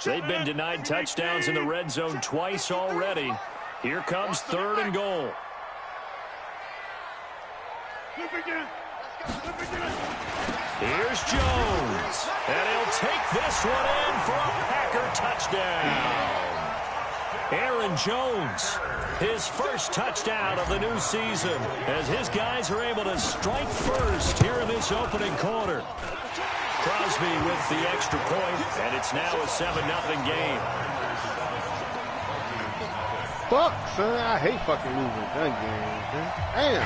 They've been denied touchdowns in the red zone twice already. Here comes 3rd and goal. Here's Jones, and he'll take this one in for a Packer touchdown. Aaron Jones, his first touchdown of the new season, as his guys are able to strike first here in this opening quarter. Crosby with the extra point, and it's now a 7-0 game. Fuck, son. I hate fucking losing gun games, man. Damn.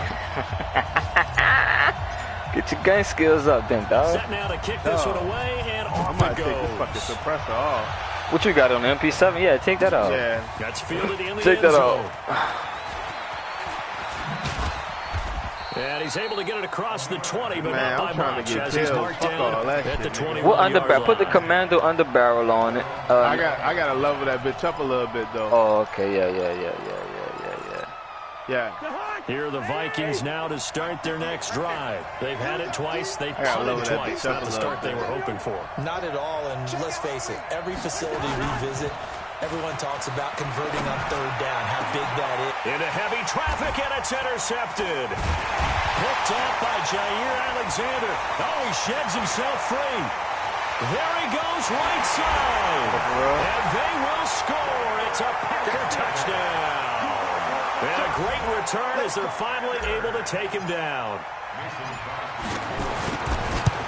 Get your gun skills up then, dog. Set now to kick this one away, and off it goes. I might take this fucking suppressor off. What you got on the MP7? Yeah, take that off. Yeah. That's fielded in the take end that zone. off. And he's able to get it across the 20, but man, not by much, as he's marked down at the 21-yard line. Put the commando under barrel on it. I gotta level that bitch up a little bit, though. Oh, okay, yeah. Here are the Vikings now to start their next drive. They've had it twice. They've punted twice. Not the start they were hoping for. Not at all, and let's face it, every facility we visit, everyone talks about converting on 3rd down, how big that is. Into heavy traffic, and it's intercepted. Picked up by Jair Alexander. Oh, he sheds himself free. There he goes, right side. And they will score. It's a Packer touchdown. And a great return as they're finally able to take him down.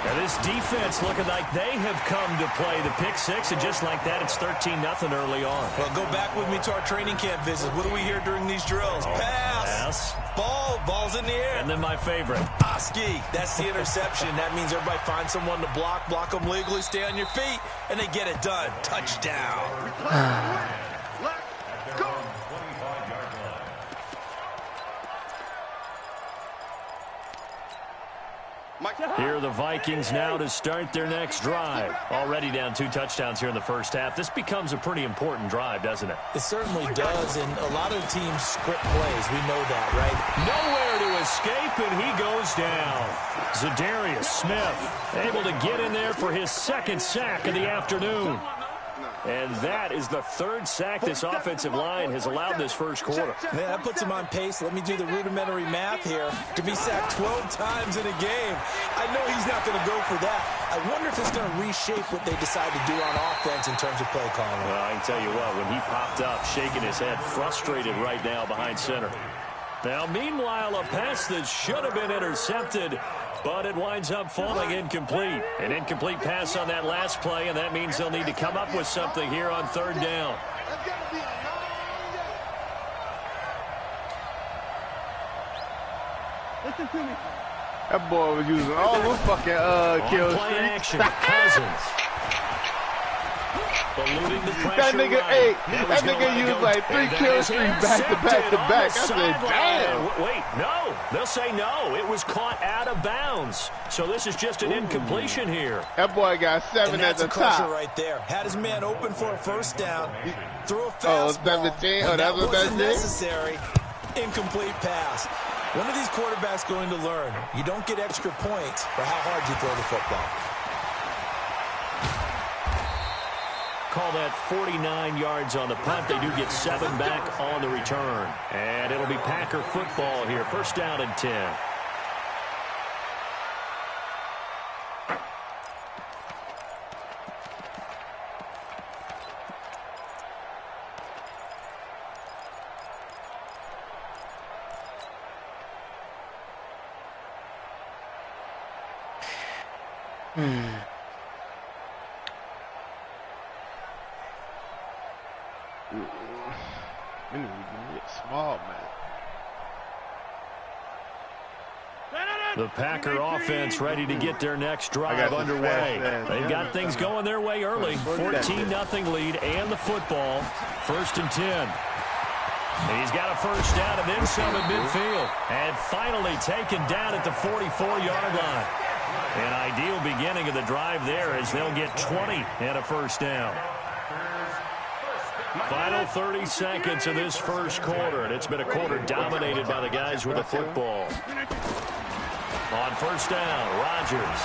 Now this defense looking like they have come to play the pick six, and just like that, it's 13-0 early on. Well, go back with me to our training camp visit. What do we hear during these drills? Pass. Ball's in the air. And then my favorite. Ski. That's the interception. That means everybody finds someone to block them legally, stay on your feet, and they get it done. Touchdown. Let's go. Here are the Vikings now to start their next drive. Already down 2 touchdowns here in the first half. This becomes a pretty important drive, doesn't it? It certainly does, and a lot of teams script plays. We know that, right? Nowhere to escape, and he goes down. Zadarius Smith able to get in there for his 2nd sack of the afternoon. And that is the 3rd sack this offensive line has allowed this first quarter. Man, that puts him on pace. Let me do the rudimentary math here. To be sacked 12 times in a game. I know he's not going to go for that. I wonder if it's going to reshape what they decide to do on offense in terms of play calling. Well, I can tell you what, when he popped up, shaking his head, frustrated right now behind center. Now, meanwhile, a pass that should have been intercepted, but it winds up falling incomplete. An incomplete pass on that last play, and that means they'll need to come up with something here on 3rd down. Listen to me. That boy was using all them fucking kill play streaks. action, Cousins. Eluding the pressure. That nigga used like 3 kill streaks back to back to back. I said, damn. Wait, no. They'll say no. It was caught out of bounds. So this is just an incompletion here. That boy got 7 at the top. Right there. Had his man open for a 1st down. Threw a fastball. 17. That wasn't necessary. Incomplete pass. One of these quarterbacks going to learn. You don't get extra points for how hard you throw the football. Call that 49 yards on the punt. They do get 7 back on the return. And it'll be Packer football here. 1st down and 10. Small, man. The Packer offense ready to get their next drive underway. They've got things going their way early. 14-0 lead and the football. 1st and 10. And he's got a 1st down and then some at midfield. And finally taken down at the 44-yard line. An ideal beginning of the drive there as they'll get 20 and a 1st down. Final 30 seconds of this first quarter, and it's been a quarter dominated by the guys with the football. On 1st down, Rodgers.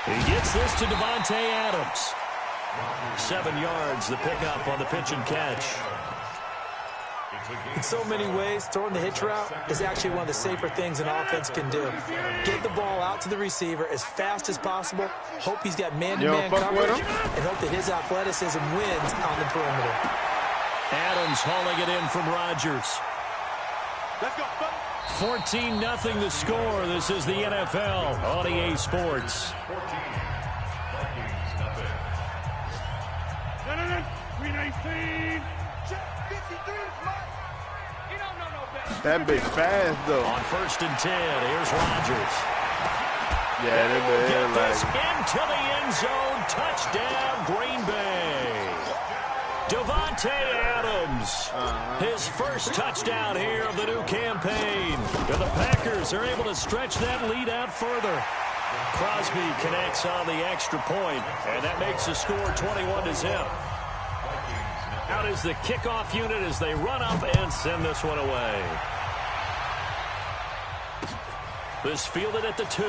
He gets this to Devontae Adams. 7 yards, the pickup on the pitch and catch. In so many ways, throwing the hitch route is actually one of the safer things an offense can do. Get the ball out to the receiver as fast as possible, hope he's got man-to-man coverage, and hope that his athleticism wins on the perimeter. Adams hauling it in from Rodgers. Let's go. 14-0 the score. This is the NFL on EA Sports. That big fast, though. On 1st and 10, here's Rodgers. Yeah, Get this into the end zone. Touchdown, Green Bay. Davante Adams, his first touchdown here of the new campaign. And the Packers are able to stretch that lead out further. Crosby connects on the extra point, and that makes the score 21-0. Out is the kickoff unit as they run up and send this one away. This fielded at the 2.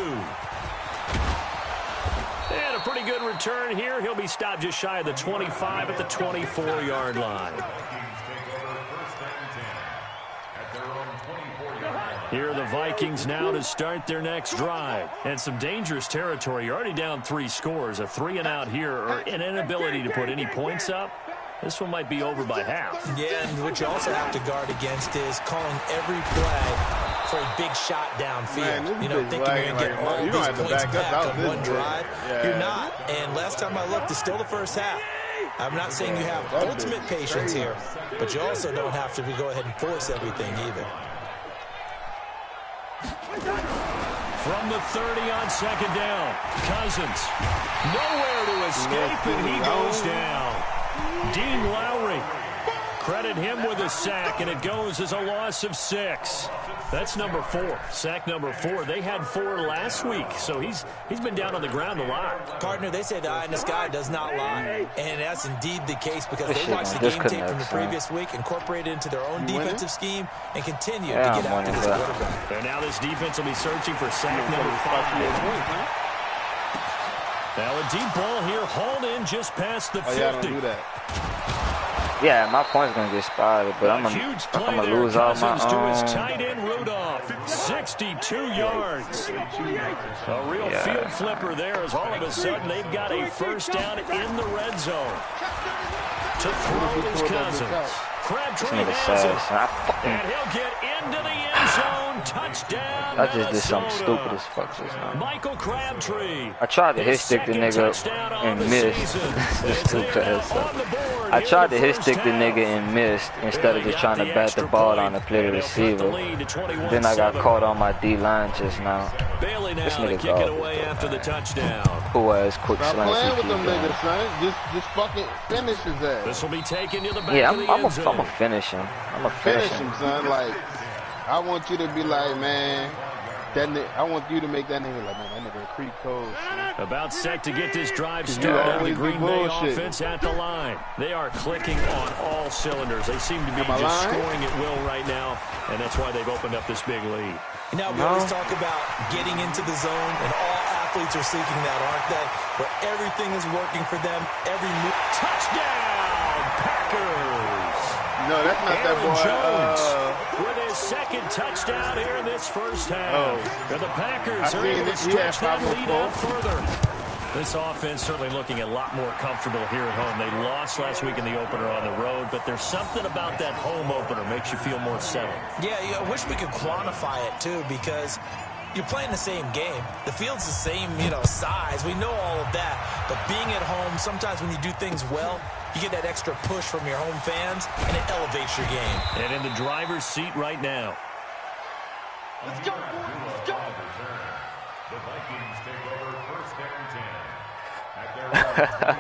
And a pretty good return here. He'll be stopped just shy of the 25 at the 24-yard line. Here are the Vikings now to start their next drive. And some dangerous territory. You're already down 3 scores. A 3-and-out here, or an inability to put any points up. This one might be over by half. Yeah, and what you also have to guard against is calling every play for a big shot downfield. Man, you know, thinking you're going to get all these points back on one drive. Yeah. You're not. And last time I looked, it's still the first half. I'm not saying you have ultimate patience here, but you also don't have to go ahead and force everything either. From the 30 on 2nd down, Cousins. Nowhere to escape, and he goes down. Dean Lowry, credit him with a sack, and it goes as a loss of 6. That's number 4, sack number 4. They had 4 last week, so he's been down on the ground a lot. Partner, they say the eye in the sky does not lie, and that's indeed the case because they watched the game tape from the previous week, incorporated it into their own defensive scheme, and continue to get after this quarterback. And now this defense will be searching for sack number 5. Now a deep ball here, hauled in just past the 50. Yeah, my point's gonna get spotted, but I'm gonna lose all my to his tight end Rudolph, 62 yards. A real field flipper there, as all of a sudden they've got a first down in the red zone. To throw his Cousins. Crabtree has it, and he'll get into the end zone. Touchdown, I just did something stupid as fuck just now. Michael Crabtree. I tried to hit stick the nigga and missed. It's too fast. I tried to hit stick the nigga and missed instead of just trying to bat the ball on the play to receiver. Then I got caught on my D-line just now. This nigga kicking away after the touchdown. Who has quick slants? Stop playing with them niggas, son. Just fucking finish his ass. This will be taken to the back of the end zone. I'm a finish him. Finish him, son. Like, I want you to be like, man, I want you to make that nigga like, man, that nigga creep code. About set to get this drive started. The Green Bay offense at the line. They are clicking on all cylinders. They seem to be just scoring at will right now, and that's why they've opened up this big lead. Now, we always talk about getting into the zone, and all athletes are seeking that, aren't they? Where everything is working for them, every move. Touchdown, Packers! No, that's not that boy. Jones with his second touchdown here in this first half. And the Packers are able to stretch that lead out further. This offense certainly looking a lot more comfortable here at home. They lost last week in the opener on the road, but there's something about that home opener makes you feel more settled. Yeah, I wish we could quantify it too, because you're playing the same game. The field's the same, size. We know all of that. But being at home, sometimes when you do things well, you get that extra push from your home fans, and it elevates your game. And in the driver's seat right now. Let's go. Let's go. The Vikings take over first and 10 at their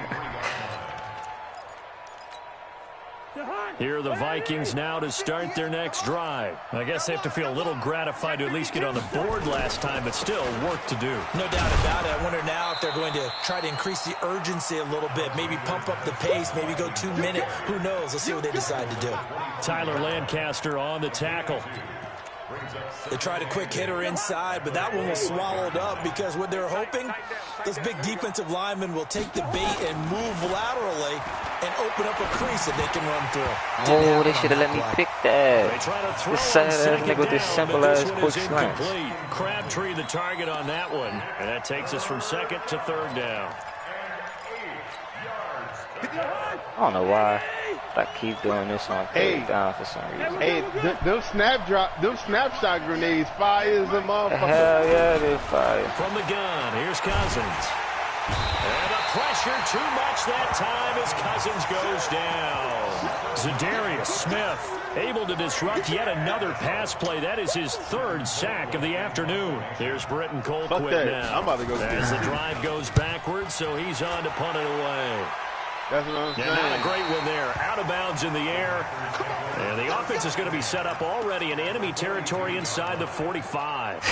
Here are the Vikings now to start their next drive. I guess they have to feel a little gratified to at least get on the board last time, but still work to do. No doubt about it. I wonder now if they're going to try to increase the urgency a little bit, maybe pump up the pace, maybe go 2-minute. Who knows? Let's see what they decide to do. Tyler Lancaster on the tackle. They tried a quick hitter inside, but that one was swallowed up because what they're hoping, those big defensive linemen will take the bait and move laterally and open up a crease that they can run through. Oh, they should have let me pick that. This sad-ass nigga with this simple-ass quick slants. Crabtree the target on that one, and that takes us from second to third down. I don't know why I keep doing this on third down for some reason. Hey, those snapshot grenades fire as a motherfucker. Hell yeah, they fire. From the gun, here's Cousins. And the pressure too much that time as Cousins goes down. Zadarius Smith able to disrupt yet another pass play. That is his third sack of the afternoon. Here's Britton Colquitt now. I'm about to go as the drive goes backwards, so he's on to punt it away. That's what I'm saying. Not a great one there. Out of bounds in the air. And the offense is going to be set up already in enemy territory inside the 45.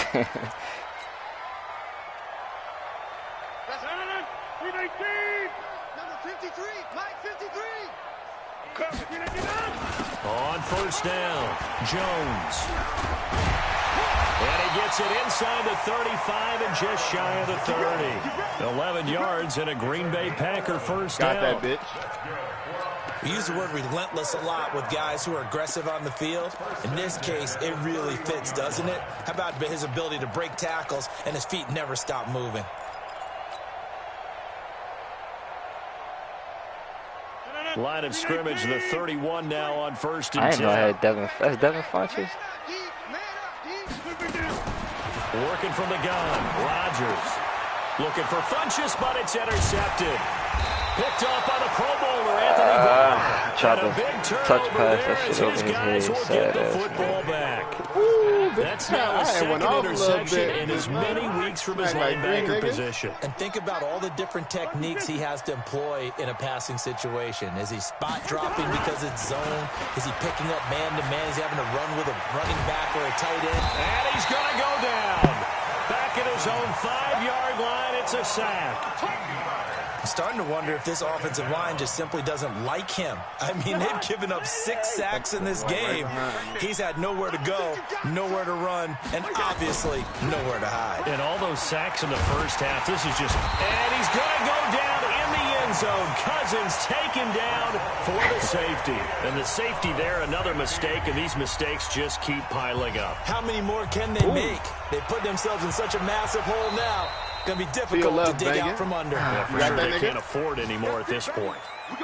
On first down, Jones. And he gets it inside the 35 and just shy of the 30. 11 yards and a Green Bay Packer first down. Got that bitch. We use the word relentless a lot with guys who are aggressive on the field. In this case, it really fits, doesn't it? How about his ability to break tackles and his feet never stop moving? Line of scrimmage, the 31 now on first and 10. I didn't know I had Devin. That's Devin Funches. Working from the gun, Rodgers. Looking for Funches, but it's intercepted. Picked off by the Pro Bowler, Anthony Barr. Tried to touch pass that shit over his head. Will get the football back. That's now the second interception in as many weeks from his linebacker position. And think about all the different techniques he has to employ in a passing situation. Is he spot dropping because it's zone? Is he picking up man-to-man? Is he having to run with a running back or a tight end? And he's going to go down. Back at his own 5-yard line, it's a sack. I'm starting to wonder if this offensive line just simply doesn't like him. I mean, they've given up 6 sacks in this game. He's had nowhere to go, nowhere to run, and obviously nowhere to hide. And all those sacks in the first half, this is just... And he's going to go down in the end zone. Cousins taken down for the safety. And the safety there, another mistake, and these mistakes just keep piling up. How many more can they make? They put themselves in such a massive hole now. Going to be difficult to dig out from under. Yeah, for sure they can't afford anymore at this point.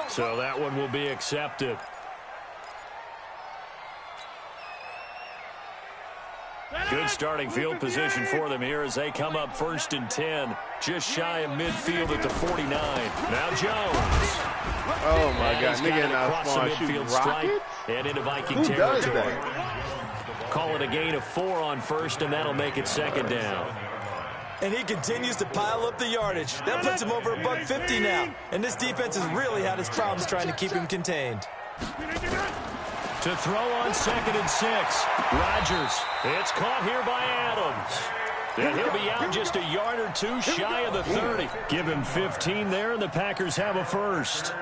So that one will be accepted. Good starting field position for them here as they come up first and 10. Just shy of midfield at the 49. Now Jones. Oh, my God. Nigga across the midfield stripe and into Viking territory. Call it a gain of 4 on first, and that'll make it second down. And he continues to pile up the yardage. That puts him over $150 now. And this defense has really had its problems trying to keep him contained. To throw on second and 6. Rodgers. It's caught here by Adams. And he'll be out just a yard or two shy of the 30. Give him 15 there, and the Packers have a first.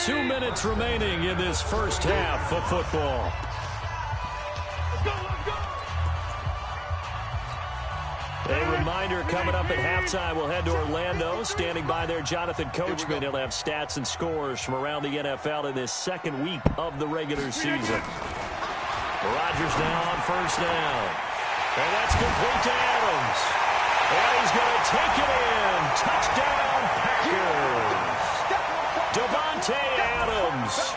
2 minutes remaining in this first half of football. A reminder, coming up at halftime, we'll head to Orlando. Standing by there, Jonathan Coachman. He'll have stats and scores from around the NFL in this second week of the regular season. Rodgers now on first down. And that's complete to Adams. And he's going to take it in. Touchdown, Packers. Davante Adams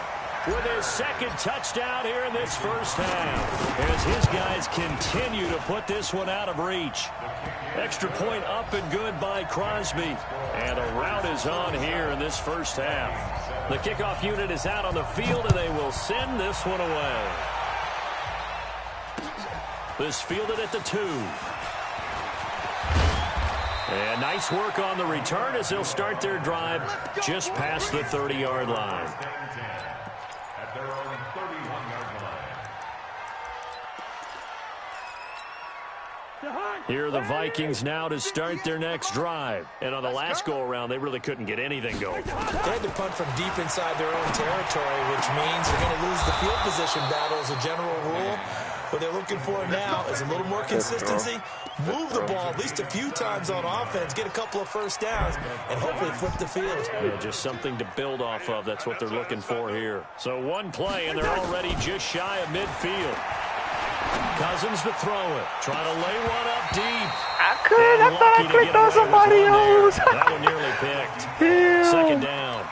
with his second touchdown here in this first half, as his guys continue to put this one out of reach. Extra point up and good by Crosby, and a rout is on here in this first half. The kickoff unit is out on the field, and they will send this one away. This fielded at the 2. And nice work on the return as they'll start their drive just past the 30-yard line. Their own 31-yard line. Here are the Vikings now to start their next drive. And on the last go-around, they really couldn't get anything going. They had to punt from deep inside their own territory, which means they're going to lose the field position battle as a general rule. What they're looking for now is a little more consistency, move the ball at least a few times on offense, get a couple of first downs, and hopefully flip the field. Yeah, just something to build off of. That's what they're looking for here. So one play, and they're already just shy of midfield. Cousins to throw it. Trying to lay one up deep. I thought I clicked on somebody else. That one nearly picked. Second down.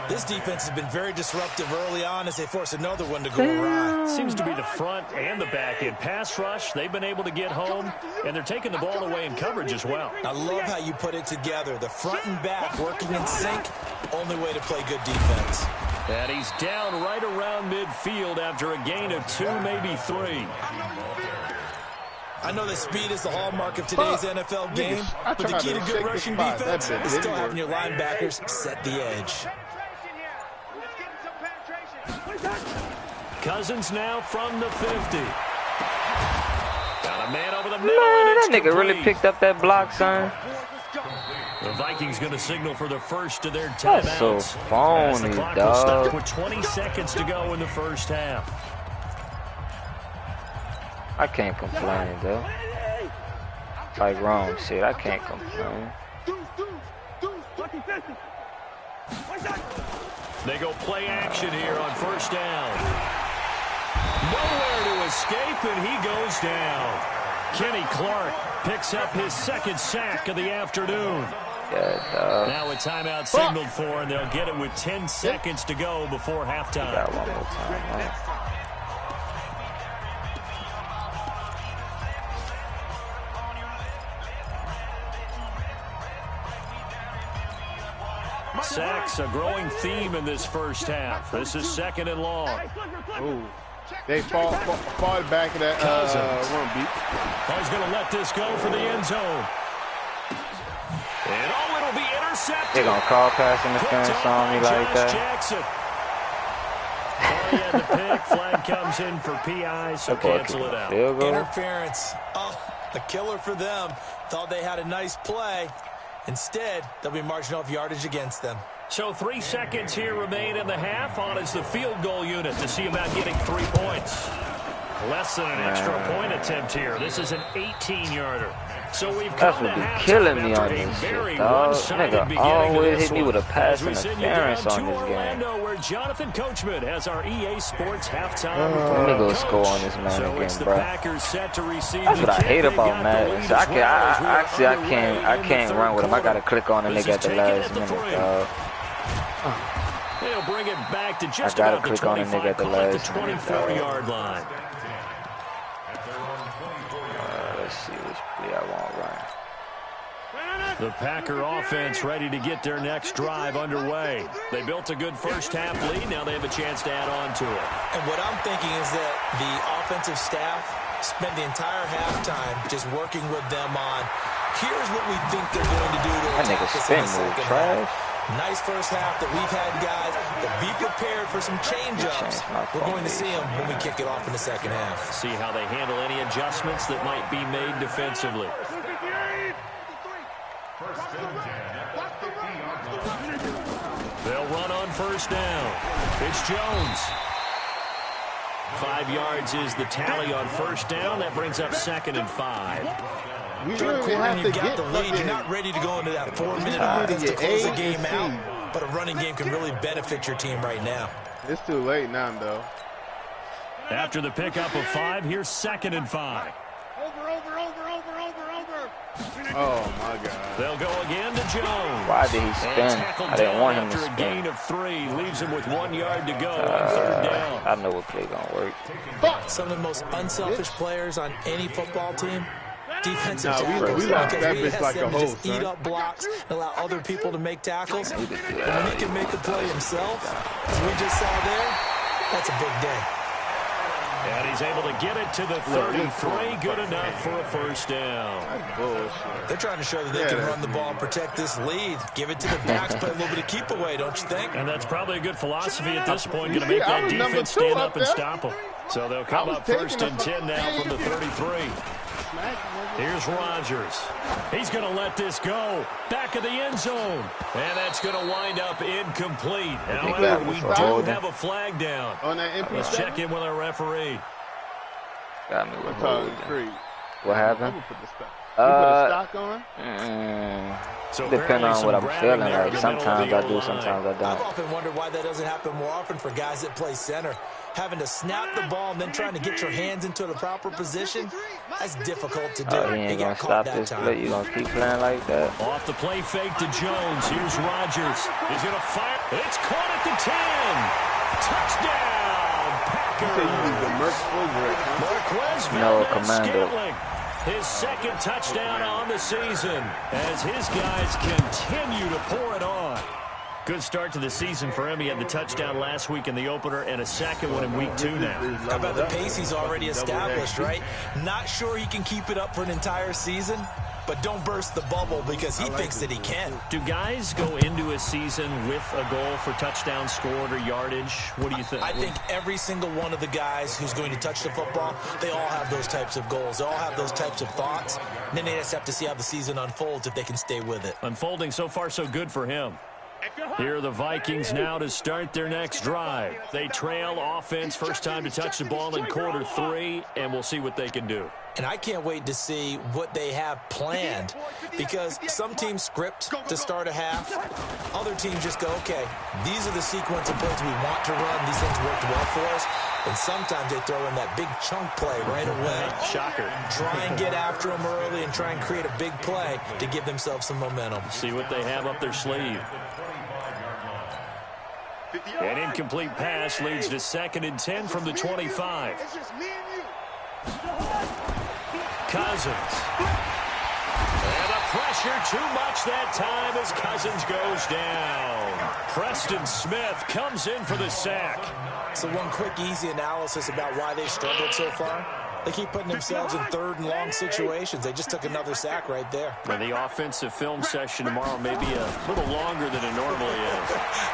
This defense has been very disruptive early on as they force another one to go awry. Seems to be the front and the back end. Pass rush, they've been able to get home, and they're taking the ball away in coverage as well. I love how you put it together. The front and back working in sync, only way to play good defense. And he's down right around midfield after a gain of 2, maybe 3. I know that speed is the hallmark of today's NFL game, but the key to good rushing defense is still having your linebackers set the edge. Cousins now from the 50. Got a man over the middle. Man, that nigga really picked up that block, son. The Vikings going to signal for the first of their timeouts. That's so phony, the clock dog. will stop with 20 seconds to go in the first half. I can't complain, though. Like wrong shit, I can't complain. They go play action here on first down. Nowhere to escape, and he goes down. Kenny Clark picks up his second sack of the afternoon. Yeah, now a timeout signaled for, and they'll get it with 10 seconds to go before halftime. Got one more time. Sacks, a growing theme in this first half. This is second and long. Ooh. They fall back in that run beat. He's going to let this go for the end zone. And it'll be intercepted. They're going to call pass interference on me like that. Jackson. He had the pick. Flag comes in for PI, so cancel it out. Interference. Oh, a killer for them. Thought they had a nice play. Instead, they'll be marching off yardage against them. So 3 seconds here remain in the half. On is the field goal unit to see about getting 3 points. Less than an extra point attempt here. This is an 18-yarder. So we've come to halftime killing me on after a this very shit, dog. one-sided beginning Always to this hit me one. with a pass As we send you interference down on to this game. Orlando, where Jonathan Coachman has our EA Sports halftime Let me go score on this man again, bro. That's what I hate about Madden. So I can't run with him. I gotta click on the nigga at the last minute, dog. They'll bring it back to just I gotta about the click on the nigga 25, at the call it the last minute, 24-yard line. Let's see which play I want to run. The Packer offense ready to get their next drive underway. They built a good first half lead. Now they have a chance to add on to it. And what I'm thinking is that the offensive staff spent the entire halftime just working with them on, here's what we think they're going to do to attack us in the second half. Nice first half that we've had, guys, but be prepared for some change-ups. We're going to see them when we kick it off in the second half. See how they handle any adjustments that might be made defensively. They'll run on first down. It's Jones. 5 yards is the tally on first down. That brings up 2nd and 5. We really have to get the lead. You're not ready to go into that 4-minute offense to close the game out, but a running game can really benefit your team right now. It's too late now, though. After the pickup of 5, here's 2nd and 5. Oh, my God. They'll go again to Jones. Why did he spin? I didn't want him to spin. After a gain of 3, leaves him with 1 yard to go on 3rd down. I know what play gonna work. Some of the most unselfish players on any football team, defensive tackles. We lost that bitch like a hole, just eat up blocks and allow other people to make tackles. And when he can make a play himself, as we just saw there, that's a big day. And he's able to get it to the 33. Good enough for a first down. They're trying to show that they can run the ball and protect this lead. Give it to the backs, play a little bit of keep away, don't you think? And that's probably a good philosophy at this point. Going to make that defense stand up and stop them. So they'll come up first and 10 now from the 33. Here's Rodgers. He's going to let this go. Back of the end zone. And that's going to wind up incomplete. However, we do have a flag down. Let's check in with our referee. Got me with holding. What happened? You put the stock on? So depending on what I'm feeling like. Sometimes I do, sometimes I don't. I've often wondered why that doesn't happen more often for guys that play center. Having to snap the ball and then trying to get your hands into the proper position, that's difficult to do. He ain't going to stop this play. You're going to keep playing like that? Off the play fake to Jones. Here's Rodgers. He's going to fire. It's caught at the 10. Touchdown, Packers. No, Commando. His second touchdown on the season as his guys continue to pour it on. Good start to the season for him. He had the touchdown last week in the opener and a second one in week 2 now. How about the pace he's already established, right? Not sure he can keep it up for an entire season, but don't burst the bubble because he thinks that he can. Do guys go into a season with a goal for touchdowns scored or yardage? What do you think? I think every single one of the guys who's going to touch the football, they all have those types of goals. They all have those types of thoughts. And then they just have to see how the season unfolds if they can stay with it. Unfolding so far so good for him. Here are the Vikings now to start their next drive. They trail offense, first time to touch the ball in quarter 3, and we'll see what they can do. And I can't wait to see what they have planned because some teams script to start a half. Other teams just go, okay, these are the sequence of plays we want to run. These things worked well for us. And sometimes they throw in that big chunk play right away. Shocker. Try and get after them early and try and create a big play to give themselves some momentum. See what they have up their sleeve. An incomplete pass leads to 2nd and 10 from the 25. Cousins. And the pressure too much that time as Cousins goes down. Preston Smith comes in for the sack. So one quick, easy analysis about why they've struggled so far. They keep putting themselves in 3rd and long situations. They just took another sack right there. And the offensive film session tomorrow may be a little longer than it normally is.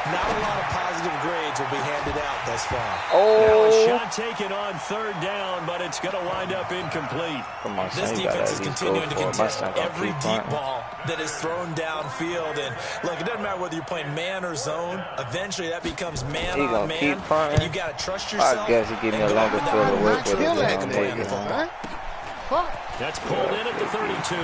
Not a lot of positive grades will be handed out thus far. Now a shot taken on 3rd down, but it's going to wind up incomplete. Come on, this defense is continuing to contest every deep ball that is thrown downfield. And look, it doesn't matter whether you're playing man or zone. Eventually, that becomes man on man, and you got to trust yourself. I guess he gave me a longer field to work with it. That's pulled in at the 32.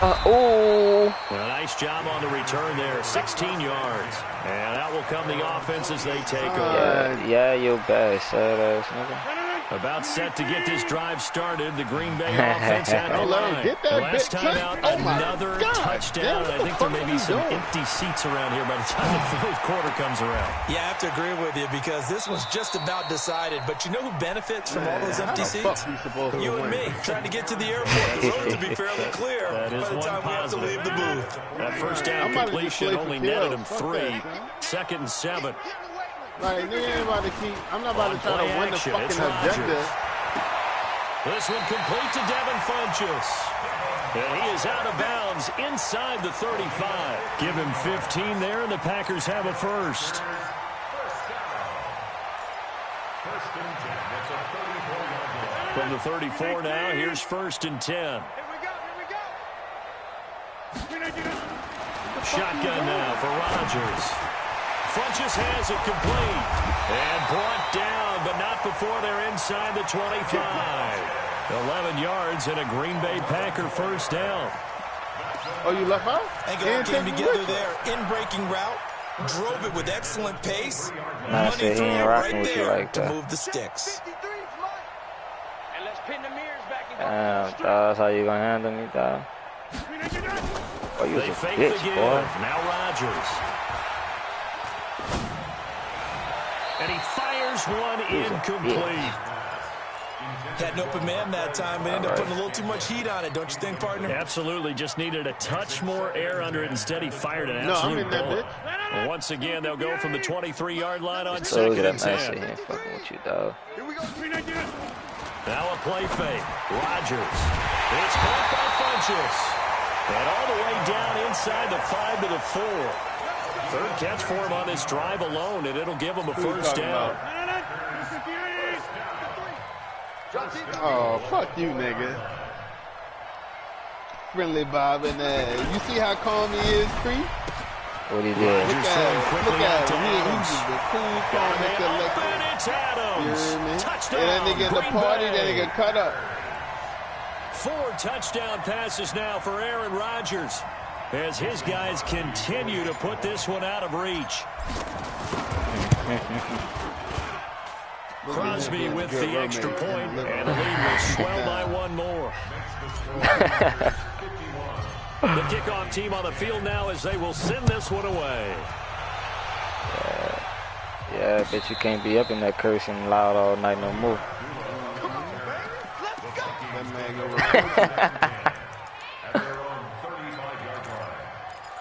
A nice job on the return there, 16 yards. And out will come the offense as they take over. Yeah, you bad, sad ass nigga. About set to get this drive started. The Green Bay offense at the line. Last time out, another touchdown. I think there may be some empty seats around here by the time the 4th quarter comes around. Yeah, I have to agree with you because this was just about decided. But you know who benefits from all those empty seats? You and me, trying to get to the airport. The road to be fairly clear by the time we have to leave the booth. That first down completion only netted him 3. 2nd and 7. Like, nigga ain't about to keep. I'm not about to try to win the fucking agenda. This one complete to Devin Funchess. And he is out of bounds inside the 35. Give him 15 there, and the Packers have a first. From the 34 now, here's 1st and 10. Shotgun now for Rodgers. Funchess has it complete. And brought down, but not before they're inside the 25. 11 yards and a Green Bay Packer first down. Oh, you left out? I think it all came together there. In-breaking route. Drove it with excellent pace. Nah, he ain't rocking with you like to that. move the sticks. Damn, that's how you gonna handle me, dog. Oh, you was a bitch, boy. Now Rodgers. And he fires one incomplete. Had an open man that time, but ended up putting a little too much heat on it, don't you think, partner? Absolutely. Just needed a touch more air under it. Instead, he fired an absolute bullet. Well, once again, they'll go from the 23-yard line on 2nd and 10. He ain't fucking with you, dog. Now a play fake. Rodgers. It's caught by Funchess. And all the way down inside the 5 to the 4. 3rd catch for him on this drive alone, and it'll give him a first down. Oh, fuck you, nigga. Friendly Bob and you see how calm he is, Creep? What he did? Look at him. He's just a cool, calm, and collected. You hear me? And that nigga in the party, that nigga cut up. 4 touchdown passes now for Aaron Rodgers as his guys continue to put this one out of reach. Crosby with the extra point, and the lead will swell by 1 more. The kickoff team on the field now as they will send this one away. Yeah, I bet you can't be up in that cursing loud all night no more.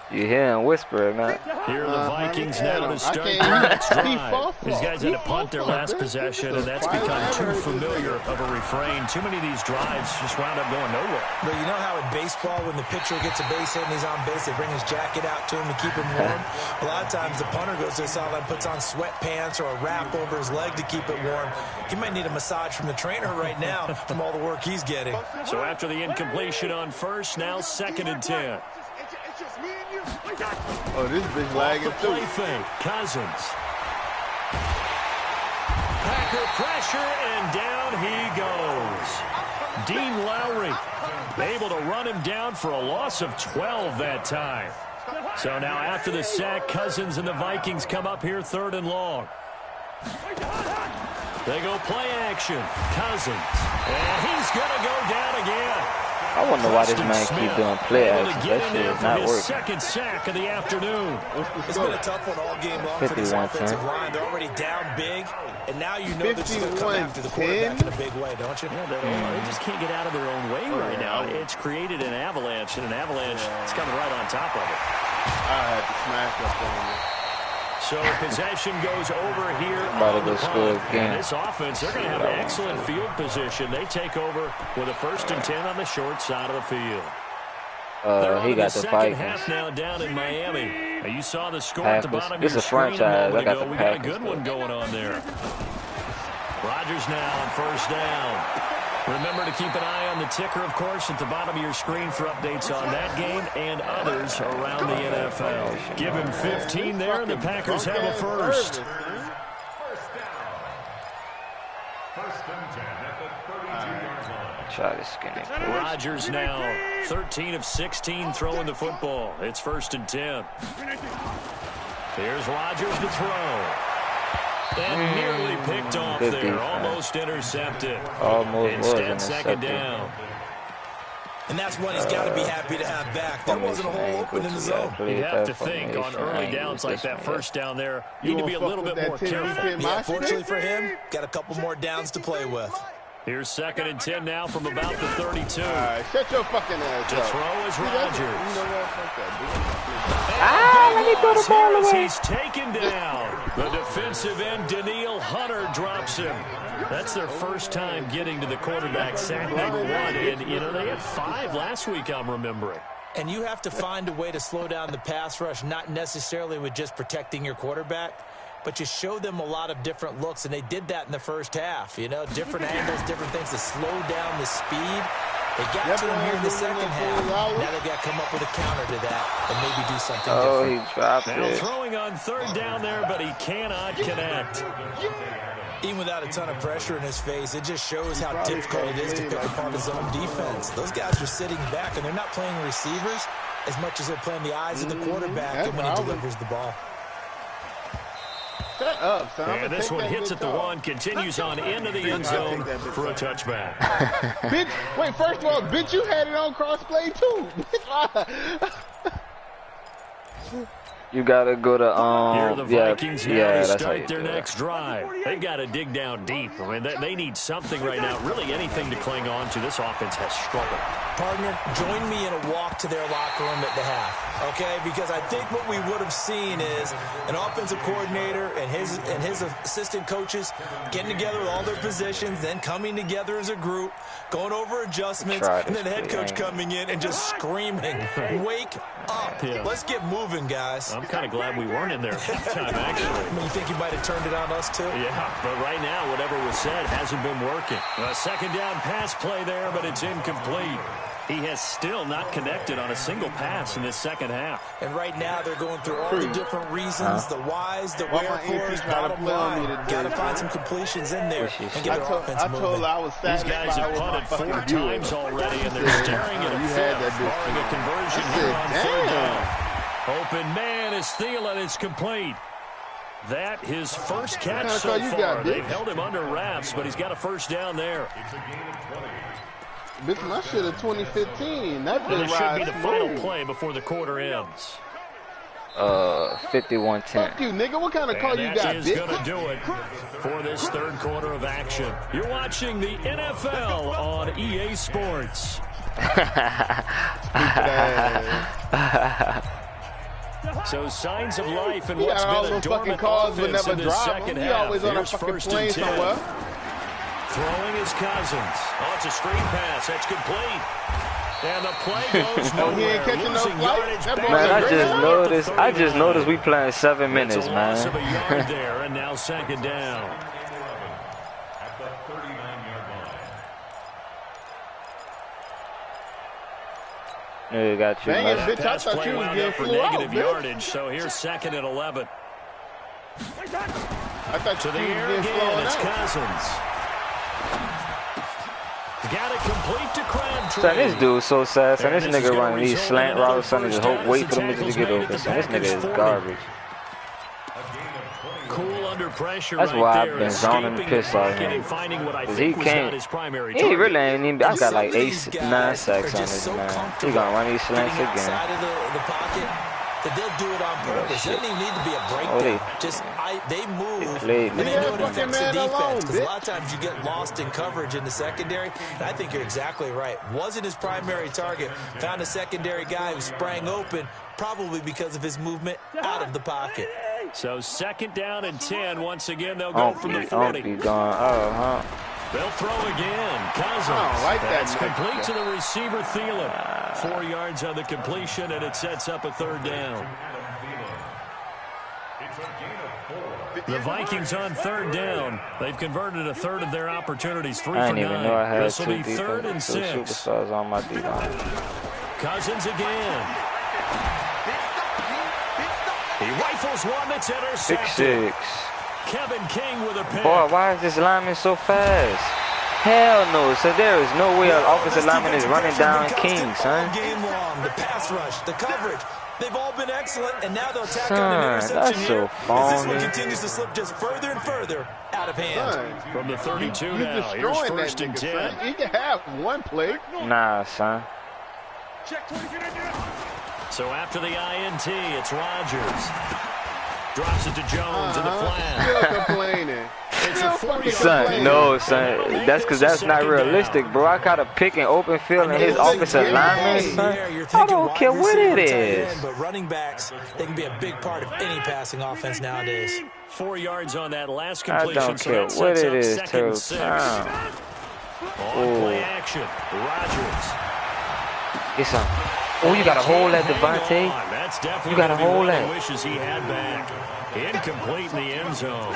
You hear him whisper, man. Here are the Vikings now to start the next drive. These guys had to punt their last possession, and that's become too familiar of a refrain. Too many of these drives just wound up going nowhere. But you know how in baseball, when the pitcher gets a base hit and he's on base, they bring his jacket out to him to keep him warm? A lot of times the punter goes to the sideline, puts on sweatpants or a wrap over his leg to keep it warm. He might need a massage from the trainer right now from all the work he's getting. So after the incompletion on first, now 2nd and 10. Oh, this bitch lagging too. Play fake, Cousins. Packer pressure, and down he goes. Dean Lowry able to run him down for a loss of 12 that time. So now after the sack, Cousins and the Vikings come up here 3rd and long. They go play action. Cousins. And he's going to go down again. I wonder why this man keep doing play action. That shit is not working. 2nd sack of the afternoon. It's been a tough one all game long for this offensive line. They're already down big, and now you know they're just going to come after the quarterback in a big way, don't you? Yeah, they just can't get out of their own way right now. It's created an avalanche, and an avalanche is coming right on top of it. I had to smash up on you. So possession goes over here on the punt. And this offense, they're going to have an excellent field position. They take over with a 1st and 10 on the short side of the field. He got the Vikings. Half now down in Miami. Now you saw the score at the bottom of your screen franchise. I got the We got a good one going on there. Rodgers now on 1st down. Remember to keep an eye on the ticker, of course, at the bottom of your screen for updates on that game and others around the NFL. Give him 15 there, and the Packers have a first. Try to skin it. Rodgers now 13 of 16 throwing the football. It's 1st and 10. Here's Rodgers to throw. And nearly picked off there. Defense. Almost intercepted. Almost Instead, was 2nd down. And that's one he's got to be happy to have back. There wasn't a hole open in the zone. You have to think on early downs like that 1st down there, you need to be a little bit more careful. Yeah, fortunately for him, got a couple more downs to play with. Here's 2nd and 10 now from about the 32. Shut your fucking ass up. To throw is Rodgers. Let me throw the ball away. He's taken down. The defensive end, Daniil Hunter, drops him. That's their first time getting to the quarterback, sack number 1. And, you know, they had 5 last week, I'm remembering. And you have to find a way to slow down the pass rush, not necessarily with just protecting your quarterback, but you show them a lot of different looks, and they did that in the 1st half. You know, different angles, different things to slow down the speed. They got to him here in the 2nd half. Now they've got to come up with a counter to that and maybe do something different. He dropped it. Throwing on 3rd down there, but he cannot connect. Even without a ton of pressure in his face, it just shows how difficult it is to pick apart his own defense. Those guys are sitting back, and they're not playing receivers as much as they're playing the eyes of the quarterback and when he delivers the ball. Shut up, son. And this one hits at the 1, continues on into the end zone for a touchback. Bitch, wait, first of all, bitch, you had it on crossplay too. You gotta go to Here are the Vikings now to start start their next drive. They've got to dig down deep. I mean, they need something right now, really anything to cling on to. This offense has struggled. Partner, join me in a walk to their locker room at the half, okay? Because I think what we would have seen is an offensive coordinator and his assistant coaches getting together with all their positions, then coming together as a group, going over adjustments, and then the head coach coming in and just screaming, wake up. Yeah. Let's get moving, guys. I'm kind of glad we weren't in there at halftime, actually. You think you might have turned it on us, too? Yeah, but right now, whatever was said hasn't been working. A second down pass play there, but it's incomplete. He has still not connected on a single pass in this second half. And right now, they're going through all the different reasons, the whys, the wherefores, bottom line. Got to find some completions in there and get their offense moving. I told her I was These guys have punted 4 times already, and they're staring at a fifth, barring a conversion here on third down. Open man is Thielen. It's complete. That his first catch so far. They've held him under wraps, but he's got a first down there. Bitch, my shit of 2015. That this should be the final play before the quarter ends. 51-10. Fuck you, nigga. What kind of call you got, that is going to do it for this third quarter of action. You're watching the NFL on EA Sports. So signs of life and what's been a dormant offense in this second half. Here's first and 10. Throwing is Cousins. Oh, it's a screen pass. That's complete. And the play goes nowhere. Losing yardage back. Man, I just noticed we playing 7 minutes, man. Loss of a yard there, and now second down. At the 39-yard line. Yeah, got you. Dang it, bitch, I thought you was getting for negative yardage, so here's second and 11. I thought to the air again, it's Cousins. Got it complete to Crabtree. Son, this dude's so sad. Son, this nigga running these slant routes. Son, just wait for them to get open. Son, this nigga is garbage. Cool under pressure. That's why I've been zoning the piss out of him. Cause he can't. He really ain't even. I got like 9 sacks on this man. He gonna run these slants again. That they'll do it on purpose. It doesn't even need to be a breakdown. They move, and they know it affects the defense. Because a lot of times you get lost in coverage in the secondary. And I think you're exactly right. Wasn't his primary target. Found a secondary guy who sprang open, probably because of his movement out of the pocket. So second down and 10. Once again, they'll go from the 40. They'll throw again. Cousins. That's complete to the receiver, Thielen. 4 yards on the completion, and it sets up a third down. The Vikings on third down. They've converted a third of their opportunities. 3 for 9. This will be third and 6. Superstars on my D-line. Cousins again. He rifles one that's intercepted. 6-6. Kevin King with a pick. Boy, why is this lineman so fast? Hell no. So there is no way an offensive lineman is running down King, son. Game long, the pass rush, the coverage, they've all been excellent, and now they'll tack on an interception here. As this one continues to slip just further and further out of hand. From the 32 now, here's first and 10. He can have one play. Nah, son. So after the INT, it's Rodgers. Drops it to Jones in the flat. Still complaining. Son, no, son. That's because that's not realistic, bro. I got a pick an open field and his offensive lineman, son. I don't care what it is. But running backs, they can be a big part of any passing offense nowadays. 4 yards on that last completion. I don't care what it is, too. Play action. Rodgers. It's on. Oh, you got a hole at Devontae. You got a hole at. Wishes he had back. Incomplete in the end zone.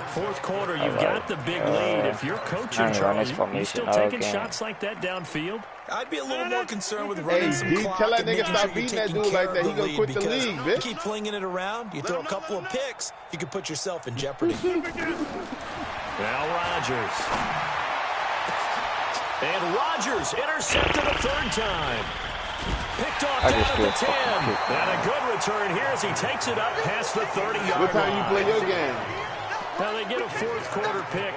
Fourth quarter, you've got the big lead. If you're coaching, Charlie, you still taking shots like that downfield? I'd be a little more concerned with running some clock. Tell that nigga stop beating that dude like that. He gonna quit the league, bitch. You keep flinging it around, you throw a couple of picks, you can put yourself in jeopardy. Now Rodgers. And Rodgers intercepted a third time. Picked off down at the 10. And a good return here as he takes it up past the 30-yard line. What time you play your game? Now they get a fourth quarter pick.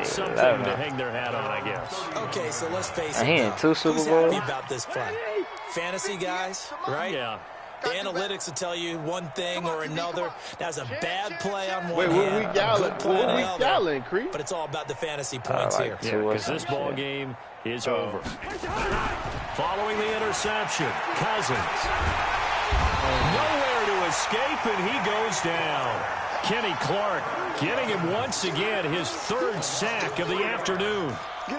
Something to hang their hat on, I guess. Okay, so let's face it. He in 2 Super Bowls. Who's happy about this play? Fantasy guys, right? Yeah. The analytics will tell you one thing or another. That's a bad play on one hand. Wait, what we yelling, Creep? But it's all about the fantasy points here. Because this ball game is over. Following the interception, Cousins. Nowhere to escape, and he goes down. Kenny Clark getting him once again his third sack of the afternoon.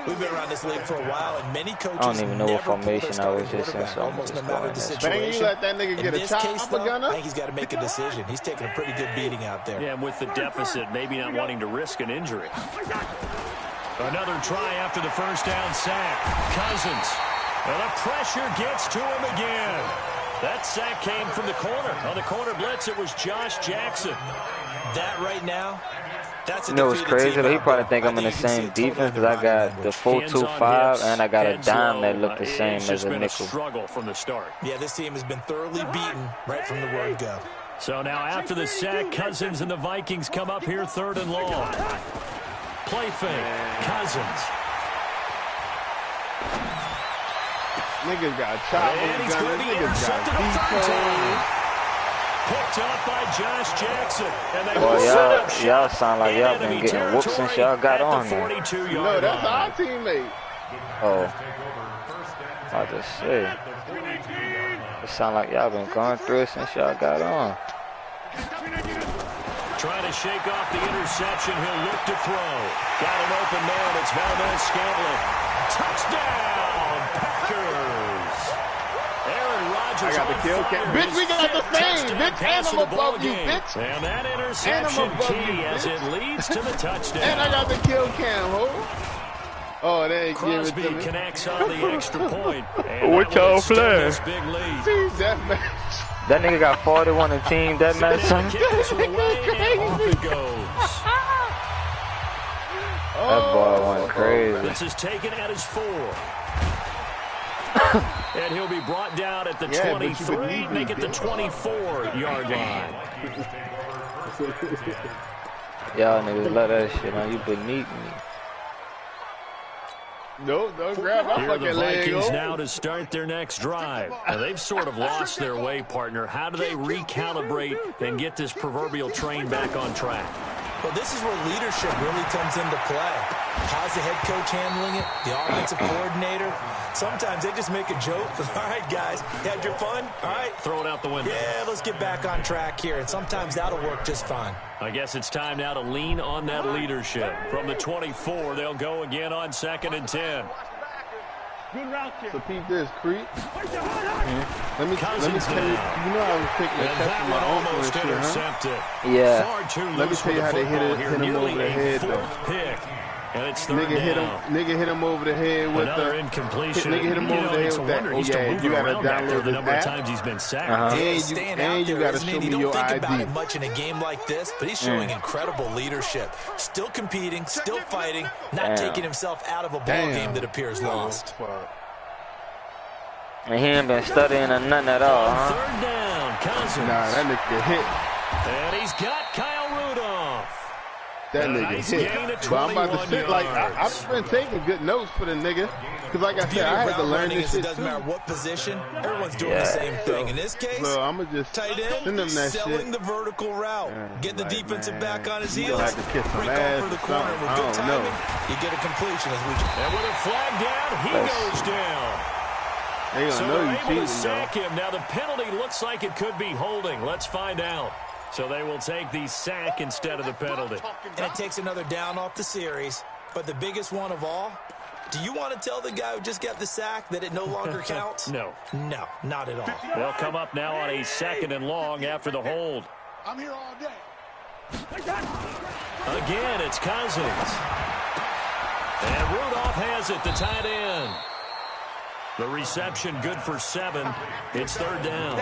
We've been around this league for a while, and many coaches I don't even know what formation I was just in, so I'm almost just no matter going the this. situation. You let that nigga get a chopper gunner? I think he's got to make a decision. He's taking a pretty good beating out there. Yeah, and with the deficit, maybe not wanting to risk an injury. Another try after the first down sack. Cousins. And the pressure gets to him again. That sack came from the corner. On the corner blitz, it was Josh Jackson. That right now, that's a You know what's crazy? He probably think I'm in the same defense because I got the 4-2-5 and I got a dime that look the same as a nickel. Struggle from the start. Yeah, this team has been thoroughly beaten right from the word go. So now after the sack, Cousins and the Vikings come up here 3rd and long. Play fake. Cousins. Niggas got choppers, gunners. Niggas got decoys. Picked up by Josh Jackson. And Boy, y'all sound like y'all been getting whooped since y'all got on there. No, that's our teammate. Oh. I just say. It sound like y'all been going through it since y'all got on. Trying to shake off the interception. He'll look to throw. Got an open man. It's Valdez-Scantling. Touchdown, Packers. Aaron Rodgers. I got the kill cam. Bitch, we got the same. Bitch, and I'm above you, bitch. And that interception key as it leads to the touchdown. And I got the kill cam, ho. Oh, they ain't give it to Crosby me. connects on the extra point. What y'all playing? Big lead. See, that match. That nigga got 41 in team deathmatch, son. Kick this one away, and off it goes. That boy went crazy. This is taken at his 4. And he'll be brought down at the 23, make it the 24-yard line. Y'all niggas love that shit, man. You beneath me. No, don't grab my Here fucking the leg. Vikings now to start their next drive. Now, they've sort of lost their way, partner. How do they recalibrate and get this proverbial train back on track? Well, this is where leadership really comes into play. How's the head coach handling it? The offensive coordinator? Sometimes they just make a joke. All right, guys, had your fun? All right. Throw it out the window. Yeah, let's get back on track here. And sometimes that'll work just fine. I guess it's time now to lean on that leadership. From the 24, they'll go again on 2nd and 10. So peep this, Creep. Let me tell you, you know I was taking a test for my own almost shit, intercepted. huh? Yeah. Far too Let me loose tell you how they hit him Nearly over the a head, though. 4th pick. And it's 3rd down. Nigga hit him over the head with Another the incompletion. nigga hit him over the head with that. Oh yeah, you gotta download the this number of app. times he's been sacked. And you gotta show me your You don't think about ID. it much in a game like this, but he's showing incredible leadership. Still competing, still fighting, not taking himself out of a ball game that appears lost. And he ain't been studying or nothing at all, huh? 3rd down, Cousins. Nah, that nigga hit. And he's got Kyle Rudolph. That nigga hit. But I'm about to sit like, I've been taking good notes for the nigga. Because like I said, I had to learn this shit It doesn't too. matter what position, everyone's doing the same thing. In this case, So I'm going to just tight send end them that selling shit. the vertical route. Get the Like, defensive man, back on his you heels. gonna have to kiss some Break ass over the or corner something. with I good don't know. timing. You get a completion as we And with a flag down, he goes down. They gonna So know they're you able to cheating, though. sack him. Now the penalty looks like it could be holding. Let's find out. So they will take the sack instead of the penalty. And it takes another down off the series. But the biggest one of all, do you want to tell the guy who just got the sack that it no longer counts? No. No, not at all. They'll come up now on a 2nd and long after the hold. I'm here all day. Again, it's Cousins. And Rudolph has it, the tight end. The reception good for 7. It's 3rd down.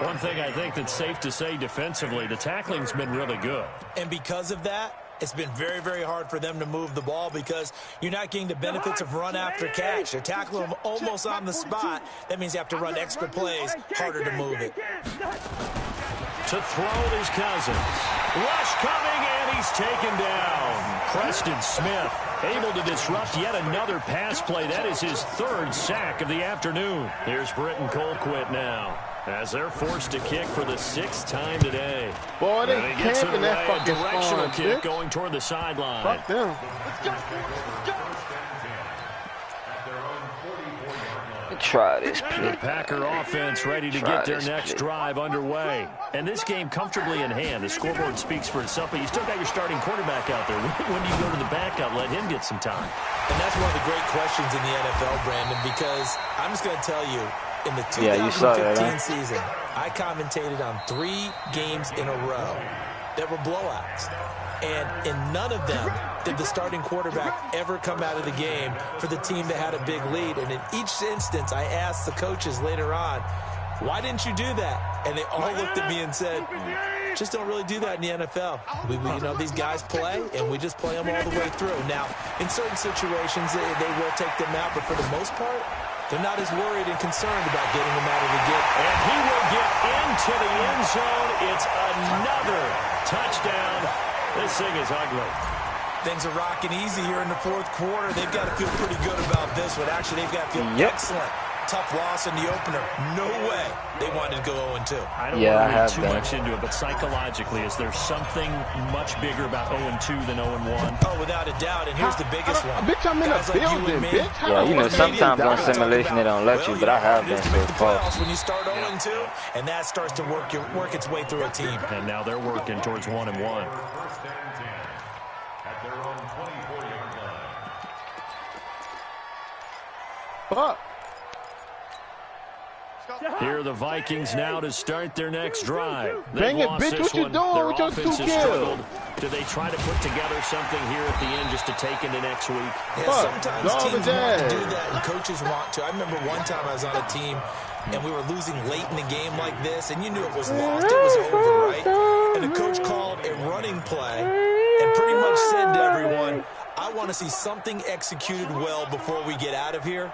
One thing I think that's safe to say defensively, the tackling's been really good. And because of that, it's been very, very hard for them to move the ball because you're not getting the benefits of run after catch. They're tackling them almost on the spot. That means you have to run extra plays, harder to move it. To throw is Cousins. Rush coming, and he's taken down. Preston Smith able to disrupt yet another pass play. That is his 3rd sack of the afternoon. Here's Britton Colquitt now, as they're forced to kick for the 6th time today. Boy, they camping that fucking directional spawn, kick bitch. going toward the sideline. Fuck them. Try this play. The Packer offense ready to get their next drive underway. And this game comfortably in hand. The scoreboard speaks for itself, but you still got your starting quarterback out there. When do you go to the backup, let him get some time? And that's one of the great questions in the NFL, Brandon, because I'm just going to tell you, in the 2015 season, I commentated on 3 games in a row that were blowouts. And in none of them did the starting quarterback ever come out of the game for the team that had a big lead. And in each instance, I asked the coaches later on, why didn't you do that? And they all looked at me and said, just don't really do that in the NFL. You know, these guys play, and we just play them all the way through. Now, in certain situations, they will take them out, but for the most part, they're not as worried and concerned about getting them out of the game. And he will get into the end zone. It's another touchdown. This thing is ugly. Things are rocking easy here in the fourth quarter. They've got to feel pretty good about this one. Actually, they've got to feel excellent. Tough loss in the opener. No way they wanted to go 0-2. I don't want to read too much into it, but psychologically, is there something much bigger about 0-2 than 0-1? Oh, without a doubt, and here's the biggest one. Bitch, I'm in a building, bitch. Yeah, you know, sometimes on simulation they don't let you, but I have been so far. When you start 0-2, and that starts to work its way through a team. And now they're working towards 1-1. First down and 10 at their own 24-yard line. Fuck. Here are the Vikings now to start their next drive. Dang it, bitch, what you doing with your 2 kills? Do they try to put together something here at the end just to take into next week? Yeah, sometimes teams want to do that and coaches want to. I remember one time I was on a team and we were losing late in the game like this, and you knew it was lost, it was over, right? And the coach called a running play and pretty much said to everyone, I want to see something executed well before we get out of here.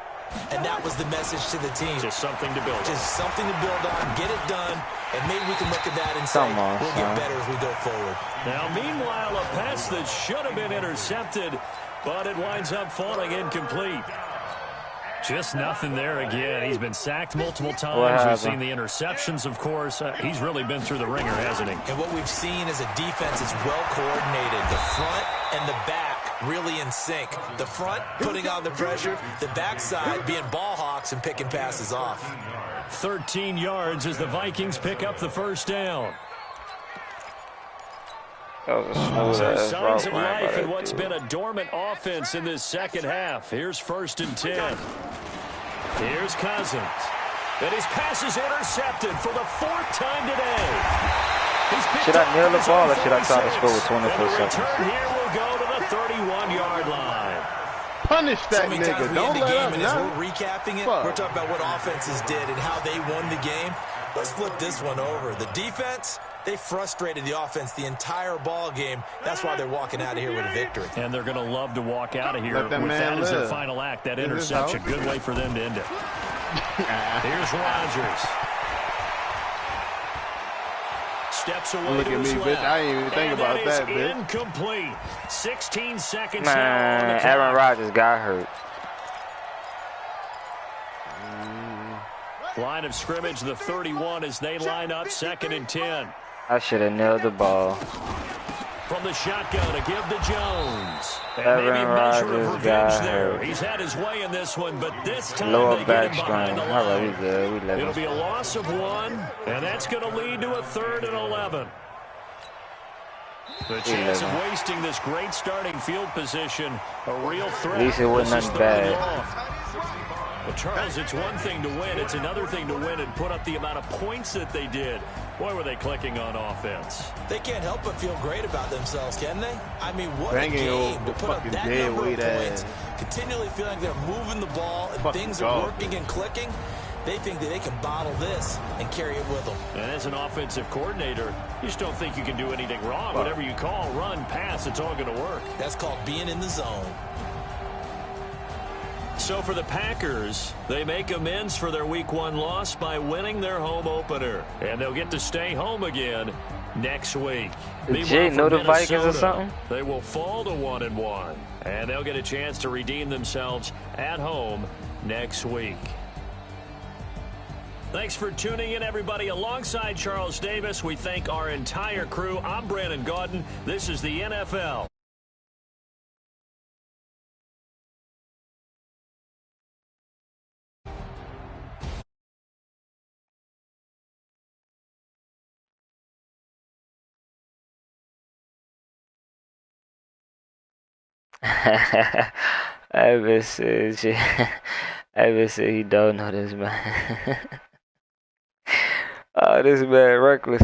And that was the message to the team. Just something to build on. Just something to build on, get it done, and maybe we can look at that and say, we'll get better as we go forward. Now, meanwhile, a pass that should have been intercepted, but it winds up falling incomplete. Just nothing there again. He's been sacked multiple times. We've seen the interceptions, of course. He's really been through the ringer, hasn't he? And what we've seen is a defense is well coordinated. The front and the back really in sync. The front putting on the pressure, the backside being ball hawks and picking passes off. 13 yards as the Vikings pick up the first down. So signs of life in what's been a dormant offense in this second half. Here's 1st and 10. Here's Cousins. And his pass is intercepted for the 4th time today. Should I kneel the ball or should I try to score with 24 seconds? Return here will go to the 31-yard line. Punish that nigga. Don't let him as we're recapping it, we're talking about what offenses did and how they won the game. Let's flip this one over. The defense, they frustrated the offense the entire ball game. That's why they're walking out of here with a victory. And they're going to love to walk out of here with that as their final act. That interception, good way for them to end it. Here's Rodgers. Steps away. Look at me, bitch. I ain't even think about that, bitch. Incomplete. 16 seconds. Man, Aaron Rodgers got hurt. Line of scrimmage, the 31 as they line up 2nd and 10. I should have nailed the ball. From the shotgun to give to Jones. And Aaron maybe a measure of Rodgers revenge got there. hurt. He's had his way in this one, but this time Lower they back get him behind strain. the All line. right, we good. We It'll be a loss of 1, and that's going to lead to a 3rd and 11. The chance of wasting this great starting field position, a real threat. At least it wasn't that bad. Well, Charles, it's one thing to win. It's another thing to win and put up the amount of points that they did. Boy, were they clicking on offense. They can't help but feel great about themselves, can they? I mean, what a game to put up that number of points. Continually feeling like they're moving the ball and things are working and clicking. They think that they can bottle this and carry it with them. And as an offensive coordinator, you just don't think you can do anything wrong. Whatever you call, run, pass, it's all going to work. That's called being in the zone. So for the Packers, they make amends for their Week 1 loss by winning their home opener. And they'll get to stay home again next week. Did Jay know the Vikings or something? They will fall to 1-1. And they'll get a chance to redeem themselves at home next week. Thanks for tuning in, everybody. Alongside Charles Davis, we thank our entire crew. I'm Brandon Gaudin. This is the NFL. Evan said shit. Evan said he don't know this man. Oh, this man reckless.